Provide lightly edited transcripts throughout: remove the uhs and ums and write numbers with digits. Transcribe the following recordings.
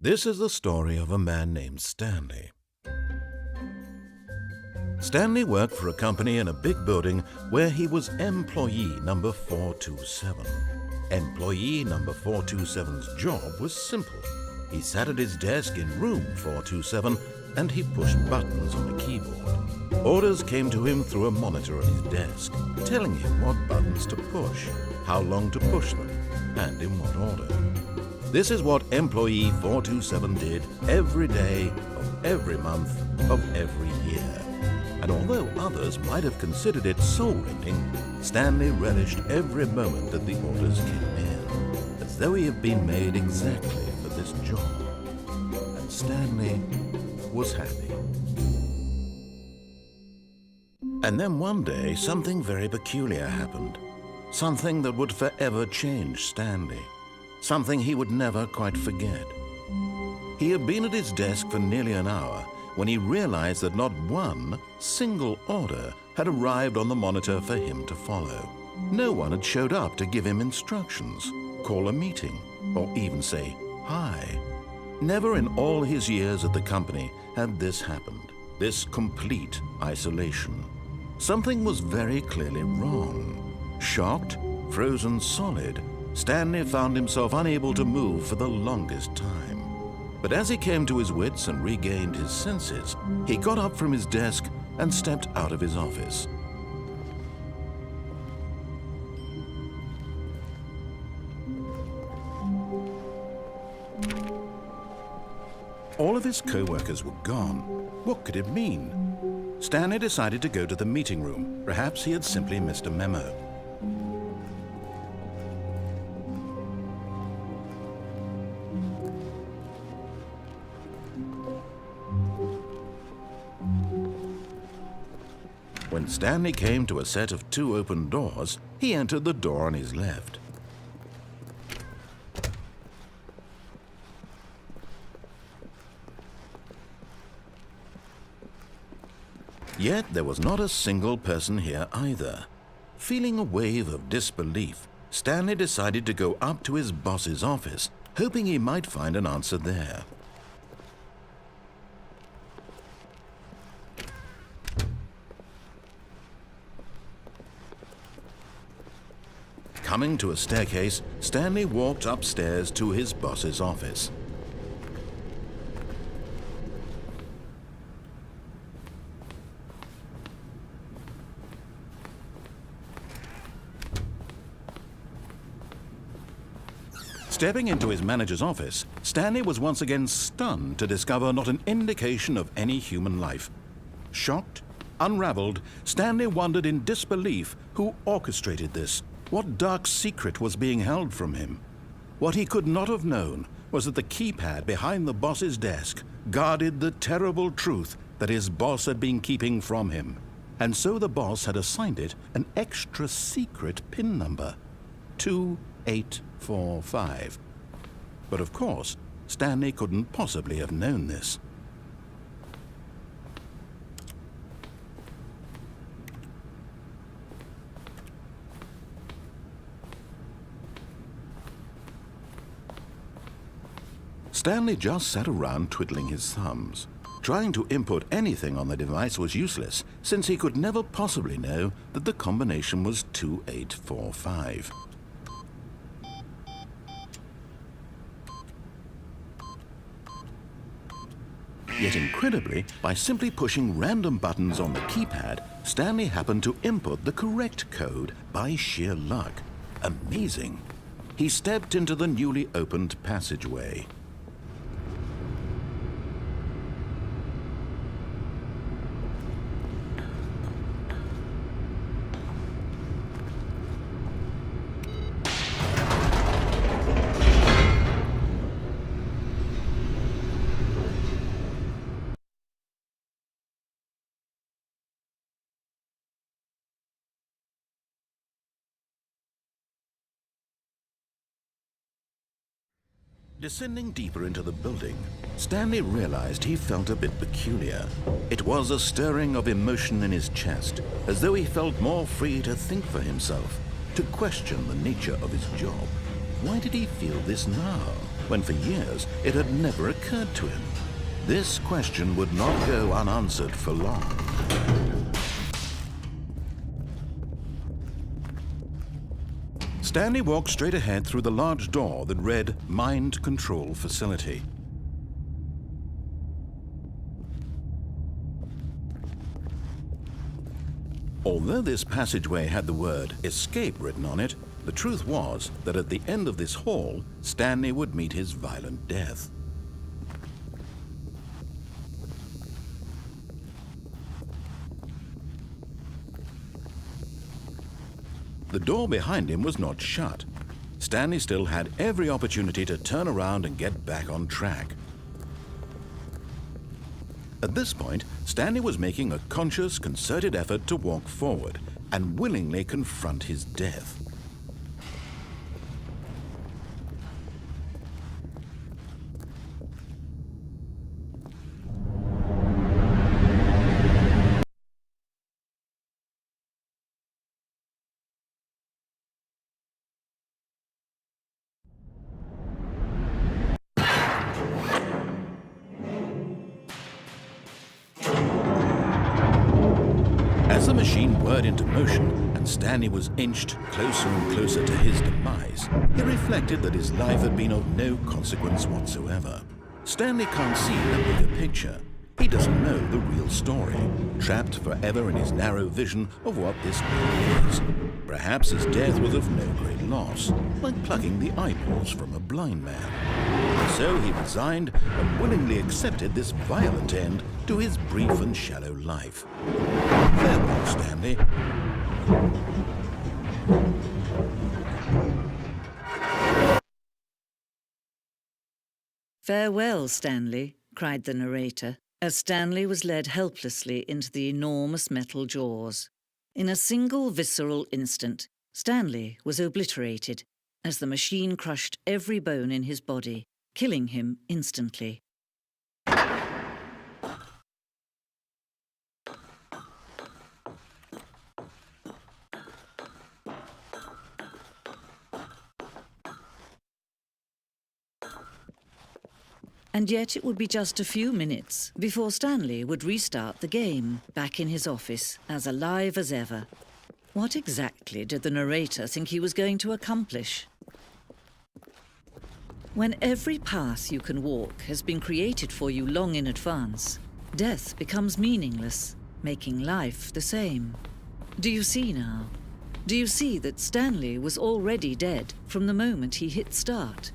This is the story of a man named Stanley. Stanley worked for a company in a big building where he was employee number 427. Employee number 427's job was simple. He sat at his desk in room 427 and he pushed buttons on a keyboard. Orders came to him through a monitor on his desk, telling him what buttons to push, how long to push them, and in what order. This is what employee 427 did every day of every month of every year. And although others might have considered it soul-rending, Stanley relished every moment that the orders came in, as though he had been made exactly for this job. And Stanley was happy. And then one day, something very peculiar happened. Something that would forever change Stanley. Something he would never quite forget. He had been at his desk for nearly an hour when he realized that not one single order had arrived on the monitor for him to follow. No one had showed up to give him instructions, call a meeting, or even say hi. Never in all his years at the company had this happened, this complete isolation. Something was very clearly wrong. Shocked, frozen solid, Stanley found himself unable to move for the longest time. But as he came to his wits and regained his senses, he got up from his desk and stepped out of his office. All of his co-workers were gone. What could it mean? Stanley decided to go to the meeting room. Perhaps he had simply missed a memo. When Stanley came to a set of 2 open doors, he entered the door on his left. Yet there was not a single person here either. Feeling a wave of disbelief, Stanley decided to go up to his boss's office, hoping he might find an answer there. Coming to a staircase, Stanley walked upstairs to his boss's office. Stepping into his manager's office, Stanley was once again stunned to discover not an indication of any human life. Shocked, unraveled, Stanley wondered in disbelief who orchestrated this. What dark secret was being held from him? What he could not have known was that the keypad behind the boss's desk guarded the terrible truth that his boss had been keeping from him. And so the boss had assigned it an extra secret PIN number, 2845. But of course, Stanley couldn't possibly have known this. Stanley just sat around twiddling his thumbs. Trying to input anything on the device was useless, since he could never possibly know that the combination was 2845. Yet incredibly, by simply pushing random buttons on the keypad, Stanley happened to input the correct code by sheer luck. Amazing! He stepped into the newly opened passageway. Descending deeper into the building, Stanley realized he felt a bit peculiar. It was a stirring of emotion in his chest, as though he felt more free to think for himself, to question the nature of his job. Why did he feel this now, when for years it had never occurred to him. This question would not go unanswered for long. Stanley walked straight ahead through the large door that read Mind Control Facility. Although this passageway had the word Escape written on it, the truth was that at the end of this hall, Stanley would meet his violent death. The door behind him was not shut. Stanley still had every opportunity to turn around and get back on track. At this point, Stanley was making a conscious, concerted effort to walk forward and willingly confront his death. As the machine whirred into motion and Stanley was inched closer and closer to his demise, he reflected that his life had been of no consequence whatsoever. Stanley can't see the bigger picture. He doesn't know the real story, trapped forever in his narrow vision of what this world is. Perhaps his death was of no great loss, like plucking the eyeballs from a blind man. So he resigned and willingly accepted this violent end to his brief and shallow life. Farewell, Stanley. "Farewell, Stanley," cried the narrator, as Stanley was led helplessly into the enormous metal jaws. In a single visceral instant, Stanley was obliterated as the machine crushed every bone in his body, killing him instantly. And yet it would be just a few minutes before Stanley would restart the game, back in his office, as alive as ever. What exactly did the narrator think he was going to accomplish? When every path you can walk has been created for you long in advance, death becomes meaningless, making life the same. Do you see now? Do you see that Stanley was already dead from the moment he hit start?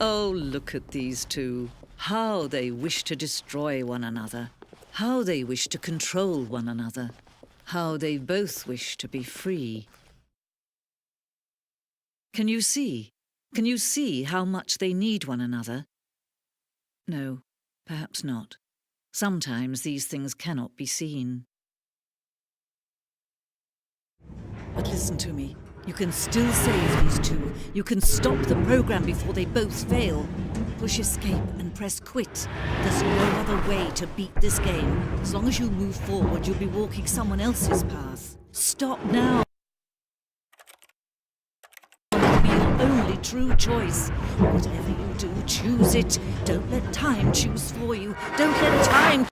Oh, look at these two. How they wish to destroy one another. How they wish to control one another. How they both wish to be free. Can you see? Can you see how much they need one another? No, perhaps not. Sometimes these things cannot be seen. But listen to me. You can still save these two. You can stop the program before they both fail. Push escape and press quit. There's no other way to beat this game. As long as you move forward, you'll be walking someone else's path. Stop now. It'll be your only true choice. Whatever you do, choose it. Don't let time choose for you. Don't let time